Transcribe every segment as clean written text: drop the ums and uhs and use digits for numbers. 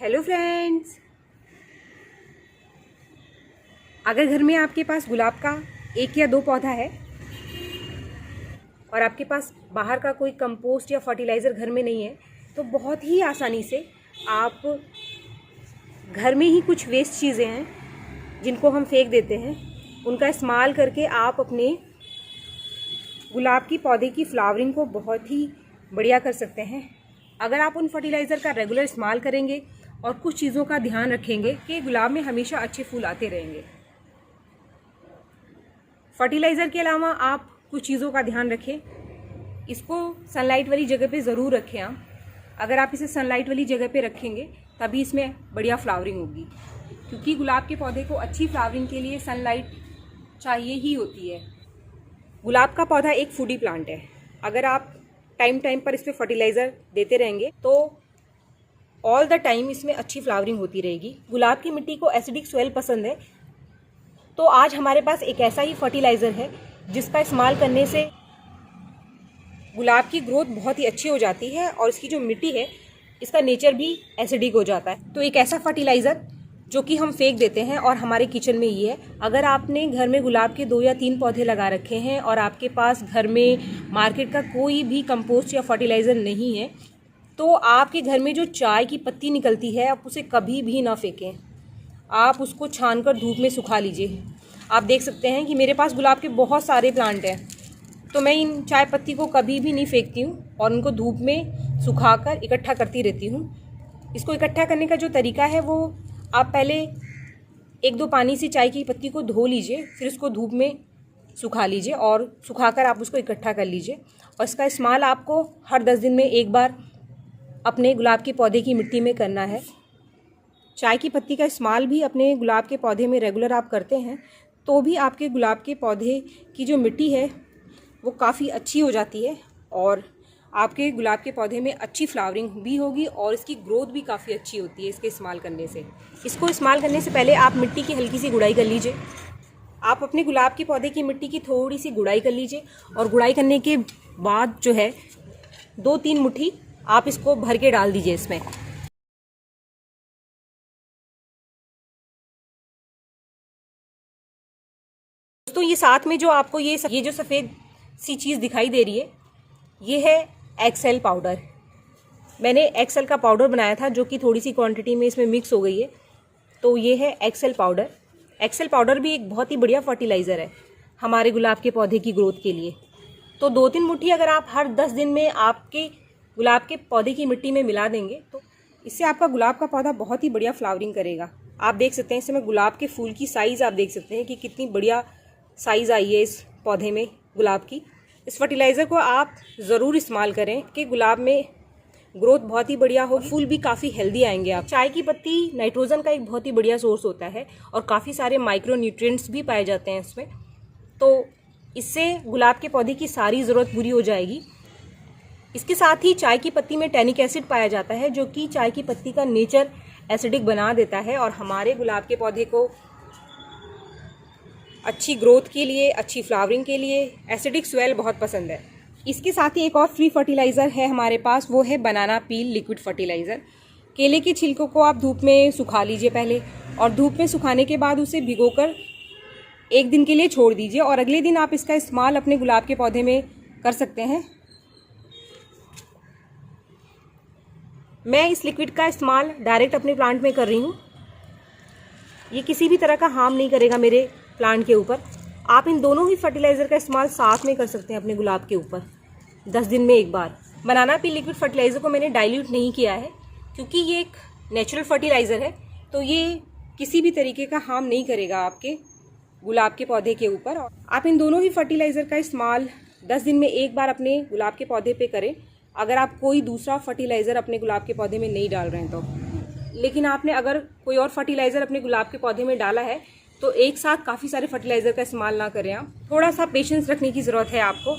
Hello friends, अगर घर में आपके पास गुलाब का 1 या 2 पौधा है और आपके पास बाहर का कोई कंपोस्ट या फर्टिलाइज़र घर में नहीं है, तो बहुत ही आसानी से आप घर में ही कुछ वेस्ट चीज़ें हैं जिनको हम फेंक देते हैं, उनका इस्तेमाल करके आप अपने गुलाब की पौधे की फ्लावरिंग को बहुत ही बढ़िया कर सकते हैं। अगर आप उन फर्टिलाइज़र का रेगुलर इस्तेमाल करेंगे और कुछ चीज़ों का ध्यान रखेंगे कि गुलाब में हमेशा अच्छे फूल आते रहेंगे। फर्टिलाइज़र के अलावा आप कुछ चीज़ों का ध्यान रखें, इसको सनलाइट वाली जगह पे ज़रूर रखें आप। अगर आप इसे सनलाइट वाली जगह पे रखेंगे तभी इसमें बढ़िया फ्लावरिंग होगी, क्योंकि गुलाब के पौधे को अच्छी फ्लावरिंग के लिए सनलाइट चाहिए ही होती है। गुलाब का पौधा एक फूडी प्लांट है। अगर आप टाइम टाइम पर इस पर फर्टिलाइज़र देते रहेंगे तो ऑल द टाइम इसमें अच्छी फ्लावरिंग होती रहेगी। गुलाब की मिट्टी को एसिडिक सॉइल पसंद है, तो आज हमारे पास एक ऐसा ही फर्टिलाइज़र है जिसका इस्तेमाल करने से गुलाब की ग्रोथ बहुत ही अच्छी हो जाती है और इसकी जो मिट्टी है इसका नेचर भी एसिडिक हो जाता है। तो एक ऐसा फर्टिलाइज़र जो कि हम फेंक देते हैं और हमारे किचन में ये है। अगर आपने घर में गुलाब के 2 या 3 पौधे लगा रखे हैं और आपके पास घर में मार्केट का कोई भी कंपोस्ट या फर्टिलाइज़र नहीं है, तो आपके घर में जो चाय की पत्ती निकलती है आप उसे कभी भी ना फेंकें। आप उसको छानकर धूप में सुखा लीजिए। आप देख सकते हैं कि मेरे पास गुलाब के बहुत सारे प्लांट हैं, तो मैं इन चाय पत्ती को कभी भी नहीं फेंकती हूँ और उनको धूप में सुखाकर इकट्ठा करती रहती हूँ। इसको इकट्ठा करने का जो तरीका है वो आप पहले 1-2 पानी से चाय की पत्ती को धो लीजिए, फिर उसको धूप में सुखा लीजिए और सुखाकर आप उसको इकट्ठा कर लीजिए। और इसका इस्तेमाल आपको हर 10 दिन में एक बार अपने गुलाब के पौधे की मिट्टी में करना है। चाय की पत्ती का इस्तेमाल भी अपने गुलाब के पौधे में रेगुलर आप करते हैं तो भी आपके गुलाब के पौधे की जो मिट्टी है वो काफ़ी अच्छी हो जाती है और आपके गुलाब के पौधे में अच्छी फ्लावरिंग भी होगी और इसकी ग्रोथ भी काफ़ी अच्छी होती है इसके इस्तेमाल करने से। इसको इस्तेमाल करने से पहले आप मिट्टी की हल्की सी गुड़ाई कर लीजिए। आप अपने गुलाब के पौधे की मिट्टी की थोड़ी सी गुड़ाई कर लीजिए और गुड़ाई करने के बाद जो है 2-3 मुट्ठी आप इसको भर के डाल दीजिए इसमें। तो ये साथ में जो आपको ये जो सफ़ेद सी चीज़ दिखाई दे रही है ये है एक्सेल पाउडर। मैंने एक्सेल का पाउडर बनाया था जो कि थोड़ी सी क्वांटिटी में इसमें मिक्स हो गई है, तो ये है एक्सेल पाउडर। एक्सेल पाउडर भी एक बहुत ही बढ़िया फर्टिलाइज़र है हमारे गुलाब के पौधे की ग्रोथ के लिए। तो 2-3 मुट्ठी अगर आप हर 10 दिन में आपके गुलाब के पौधे की मिट्टी में मिला देंगे तो इससे आपका गुलाब का पौधा बहुत ही बढ़िया फ्लावरिंग करेगा। आप देख सकते हैं इसमें गुलाब के फूल की साइज़ आप देख सकते हैं कि कितनी बढ़िया साइज़ आई है इस पौधे में गुलाब की। इस फर्टिलाइज़र को आप ज़रूर इस्तेमाल करें कि गुलाब में ग्रोथ बहुत ही बढ़िया हो, फूल भी काफ़ी हेल्दी आएंगे। आप चाय की पत्ती नाइट्रोजन का एक बहुत ही बढ़िया सोर्स होता है और काफ़ी सारे माइक्रो न्यूट्रिएंट्स भी पाए जाते हैं इसमें, तो इससे गुलाब के पौधे की सारी ज़रूरत पूरी हो जाएगी। इसके साथ ही चाय की पत्ती में टैनिक एसिड पाया जाता है जो कि चाय की पत्ती का नेचर एसिडिक बना देता है और हमारे गुलाब के पौधे को अच्छी ग्रोथ के लिए, अच्छी फ्लावरिंग के लिए एसिडिक सॉइल बहुत पसंद है। इसके साथ ही एक और फ्री फर्टिलाइज़र है हमारे पास, वो है बनाना पील लिक्विड फर्टिलाइज़र। केले के छिलकों को आप धूप में सुखा लीजिए पहले और धूप में सुखाने के बाद उसे भिगोकर 1 दिन के लिए छोड़ दीजिए और अगले दिन आप इसका इस्तेमाल अपने गुलाब के पौधे में कर सकते हैं। मैं इस लिक्विड का इस्तेमाल डायरेक्ट अपने प्लांट में कर रही हूँ। ये किसी भी तरह का हार्म नहीं करेगा मेरे प्लांट के ऊपर। आप इन दोनों ही फर्टिलाइज़र का इस्तेमाल साथ में कर सकते हैं अपने गुलाब के ऊपर 10 दिन में एक बार। बनाना पील लिक्विड फर्टिलाइज़र को मैंने डाइल्यूट नहीं किया है क्योंकि ये एक नेचुरल फर्टिलाइज़र है, तो ये किसी भी तरीके का हार्म नहीं करेगा आपके गुलाब के पौधे के ऊपर। आप इन दोनों ही फर्टिलाइज़र का इस्तेमाल 10 दिन में एक बार अपने गुलाब के पौधे पे करें अगर आप कोई दूसरा फर्टिलाइज़र अपने गुलाब के पौधे में नहीं डाल रहे हैं तो। लेकिन आपने अगर कोई और फर्टिलाइज़र अपने गुलाब के पौधे में डाला है तो एक साथ काफ़ी सारे फर्टिलाइज़र का इस्तेमाल ना करें। आप थोड़ा सा पेशेंस रखने की ज़रूरत है आपको।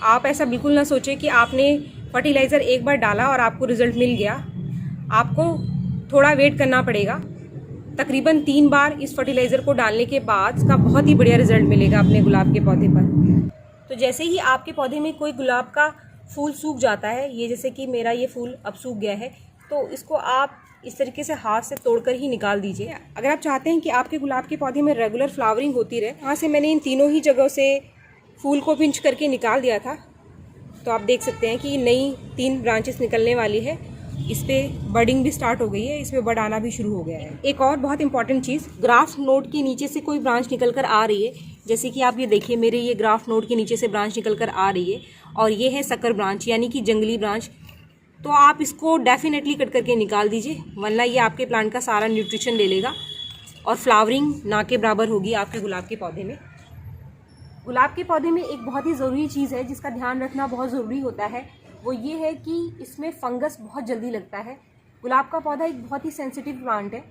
आप ऐसा बिल्कुल ना सोचें कि आपने फर्टिलाइज़र एक बार डाला और आपको रिज़ल्ट मिल गया। आपको थोड़ा वेट करना पड़ेगा। तकरीबन 3 बार इस फर्टिलाइज़र को डालने के बाद इसका बहुत ही बढ़िया रिज़ल्ट मिलेगा अपने गुलाब के पौधे पर। तो जैसे ही आपके पौधे में कोई गुलाब का फूल सूख जाता है, ये जैसे कि मेरा ये फूल अब सूख गया है, तो इसको आप इस तरीके से हाथ से तोड़कर ही निकाल दीजिए। अगर आप चाहते हैं कि आपके गुलाब के पौधे में रेगुलर फ्लावरिंग होती रहे, यहाँ से मैंने इन तीनों ही जगहों से फूल को पिंच करके निकाल दिया था। तो आप देख सकते हैं कि नई 3 ब्रांचेस निकलने वाली है। इस पर बडिंग भी स्टार्ट हो गई है, इस पर बड आना भी शुरू हो गया है। एक और बहुत इंपॉर्टेंट चीज़, ग्राफ्ट नोड के नीचे से कोई ब्रांच निकल कर आ रही है। जैसे कि आप ये देखिए, मेरे ये ग्राफ्ट नोड के नीचे से ब्रांच निकल कर आ रही है और ये है सकर ब्रांच यानी कि जंगली ब्रांच। तो आप इसको डेफिनेटली कट करके निकाल दीजिए, वरना ये आपके प्लांट का सारा न्यूट्रिशन ले लेगा और फ्लावरिंग ना के बराबर होगी आपके गुलाब के पौधे में। गुलाब के पौधे में एक बहुत ही ज़रूरी चीज़ है जिसका ध्यान रखना बहुत ज़रूरी होता है, वो ये है कि इसमें फंगस बहुत जल्दी लगता है। गुलाब का पौधा एक बहुत ही सेंसिटिव प्लांट है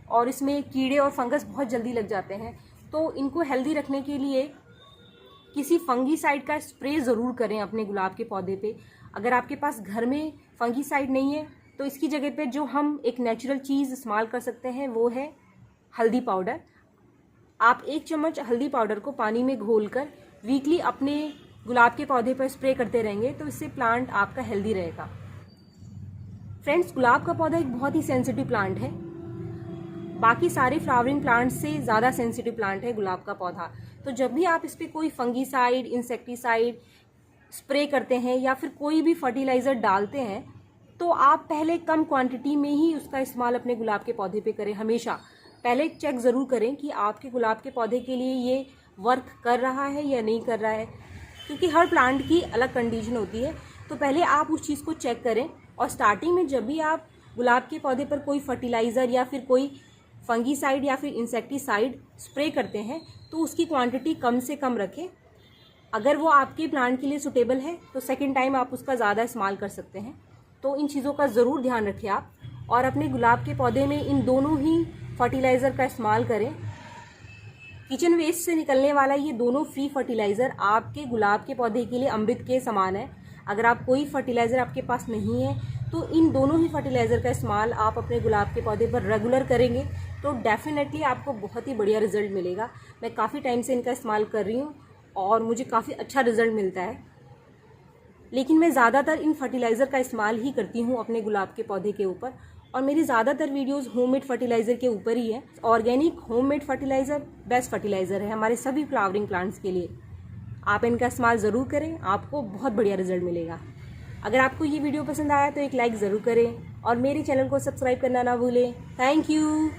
और इसमें कीड़े और फंगस बहुत जल्दी लग जाते हैं। तो इनको हेल्दी रखने के लिए किसी फंगीसाइड का स्प्रे ज़रूर करें अपने गुलाब के पौधे पे। अगर आपके पास घर में फंगीसाइड नहीं है तो इसकी जगह पे जो हम एक नेचुरल चीज़ इस्तेमाल कर सकते हैं वो है हल्दी पाउडर। आप 1 चम्मच हल्दी पाउडर को पानी में घोलकर वीकली अपने गुलाब के पौधे पर स्प्रे करते रहेंगे तो इससे प्लांट आपका हेल्दी रहेगा। फ्रेंड्स, गुलाब का पौधा एक बहुत ही सेंसिटिव प्लांट है, बाकी सारे फ्लावरिंग प्लांट से ज़्यादा सेंसिटिव प्लांट है गुलाब का पौधा। तो जब भी आप इस पर कोई फंगीसाइड, इंसेक्टिसाइड स्प्रे करते हैं या फिर कोई भी फर्टिलाइज़र डालते हैं तो आप पहले कम क्वांटिटी में ही उसका इस्तेमाल अपने गुलाब के पौधे पे करें। हमेशा पहले चेक ज़रूर करें कि आपके गुलाब के पौधे के लिए ये वर्क कर रहा है या नहीं कर रहा है, क्योंकि हर प्लांट की अलग कंडीशन होती है। तो पहले आप उस चीज़ को चेक करें और स्टार्टिंग में जब भी आप गुलाब के पौधे पर कोई फर्टिलाइज़र या फिर कोई फंगीसाइड या फिर इंसेक्टिसाइड स्प्रे करते हैं तो उसकी क्वांटिटी कम से कम रखें। अगर वो आपके प्लांट के लिए सूटेबल है तो सेकेंड टाइम आप उसका ज़्यादा इस्तेमाल कर सकते हैं। तो इन चीज़ों का ज़रूर ध्यान रखें आप, और अपने गुलाब के पौधे में इन दोनों ही फर्टिलाइज़र का इस्तेमाल करें। किचन वेस्ट से निकलने वाला ये दोनों फ्री फर्टिलाइज़र आपके गुलाब के पौधे के लिए अमृत के समान है। अगर आप कोई फर्टिलाइज़र आपके पास नहीं है तो इन दोनों ही फर्टिलाइज़र का इस्तेमाल आप अपने गुलाब के पौधे पर रेगुलर करेंगे तो डेफिनेटली आपको बहुत ही बढ़िया रिजल्ट मिलेगा। मैं काफ़ी टाइम से इनका इस्तेमाल कर रही हूँ और मुझे काफ़ी अच्छा रिजल्ट मिलता है। लेकिन मैं ज़्यादातर इन फर्टिलाइज़र का इस्तेमाल ही करती हूँ अपने गुलाब के पौधे के ऊपर, और मेरी ज़्यादातर वीडियोस होममेड फर्टिलाइज़र के ऊपर ही है। Organic homemade fertiliser best fertiliser है हमारे सभी फ्लावरिंग प्लांट्स के लिए। आप इनका इस्तेमाल ज़रूर करें, आपको बहुत बढ़िया रिजल्ट मिलेगा। अगर आपको ये वीडियो पसंद आया तो एक लाइक ज़रूर करें और मेरे चैनल को सब्सक्राइब करना ना भूलें। Thank you.